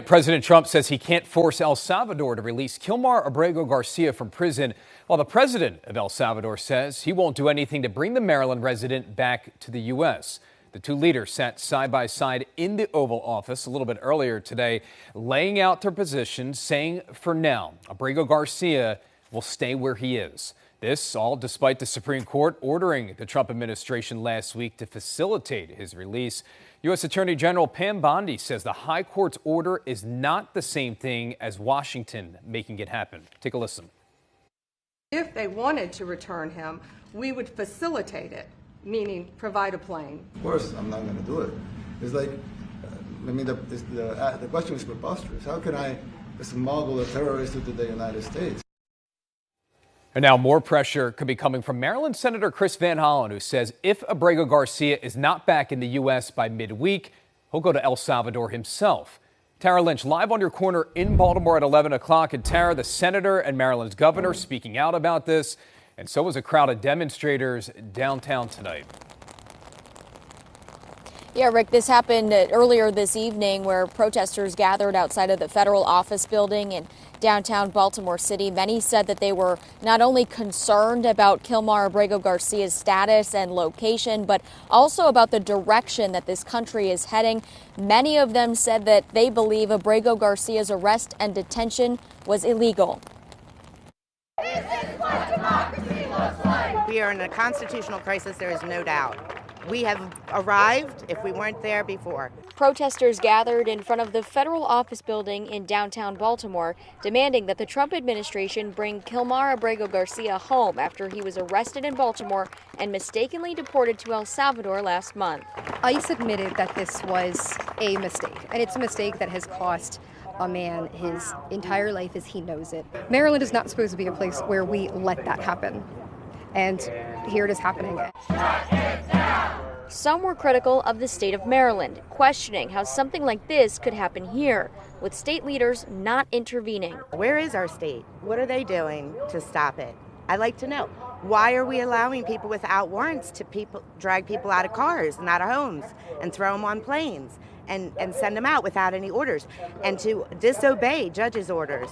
President Trump says he can't force El Salvador to release Kilmar Abrego Garcia from prison, while the president of El Salvador says he won't do anything to bring the Maryland resident back to the U.S. The two leaders sat side by side in the Oval Office a little bit earlier today, laying out their positions, saying for now, Abrego Garcia will stay where he is. This all despite the Supreme Court ordering the Trump administration last week to facilitate his release. U.S. Attorney General Pam Bondi says the high court's order is not the same thing as Washington making it happen. Take a listen. If they wanted to return him, we would facilitate it, meaning provide a plane. Of course, I'm not going to do it. It's like, the question is preposterous. How can I smuggle a terrorist into the United States? And now more pressure could be coming from Maryland Senator Chris Van Hollen, who says if Abrego Garcia is not back in the U.S. by midweek, he'll go to El Salvador himself. Tara Lynch, live on your corner in Baltimore at 11 o'clock. And Tara, the senator and Maryland's governor speaking out about this. And so was a crowd of demonstrators downtown tonight. Yeah, Rick, this happened earlier this evening where protesters gathered outside of the federal office building in downtown Baltimore City. Many said that they were not only concerned about Kilmar Abrego Garcia's status and location, but also about the direction that this country is heading. Many of them said that they believe Abrego Garcia's arrest and detention was illegal. This is what democracy looks like. We are in a constitutional crisis, there is no doubt. We have arrived if we weren't there before. Protesters gathered in front of the federal office building in downtown Baltimore, demanding that the Trump administration bring Kilmar Abrego Garcia home after he was arrested in Baltimore and mistakenly deported to El Salvador last month. ICE admitted that this was a mistake, and it's a mistake that has cost a man his entire life as he knows it. Maryland is not supposed to be a place where we let that happen, and here it is happening. Some were critical of the state of Maryland, questioning how something like this could happen here, with state leaders not intervening. Where is our state? What are they doing to stop it? I'd like to know. Why are we allowing people without warrants to drag people out of cars and out of homes and throw them on planes and send them out without any orders and to disobey judges' orders?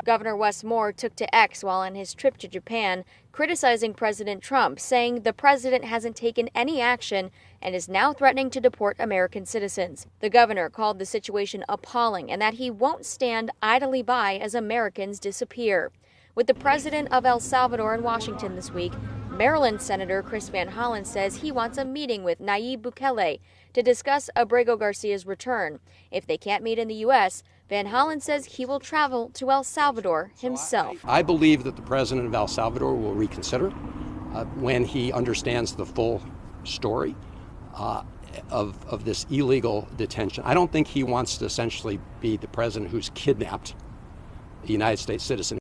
Governor Wes Moore took to X while on his trip to Japan, criticizing President Trump, saying the president hasn't taken any action and is now threatening to deport American citizens. The governor called the situation appalling and that he won't stand idly by as Americans disappear. With the president of El Salvador in Washington this week, Maryland Senator Chris Van Hollen says he wants a meeting with Nayib Bukele to discuss Abrego Garcia's return. If they can't meet in the U.S., Van Hollen says he will travel to El Salvador himself. I believe that the president of El Salvador will reconsider when he understands the full story of this illegal detention. I don't think he wants to essentially be the president who's kidnapped a United States citizen.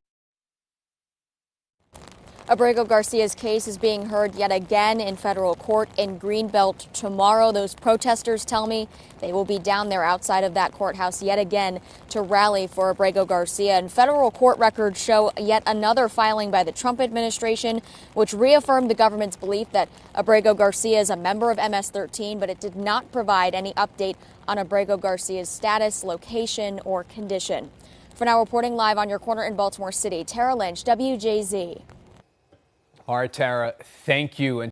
Abrego Garcia's case is being heard yet again in federal court in Greenbelt tomorrow. Those protesters tell me they will be down there outside of that courthouse yet again to rally for Abrego Garcia. And federal court records show yet another filing by the Trump administration, which reaffirmed the government's belief that Abrego Garcia is a member of MS-13, but it did not provide any update on Abrego Garcia's status, location, or condition. For now, reporting live on your corner in Baltimore City, Tara Lynch, WJZ. All right, Tara, thank you.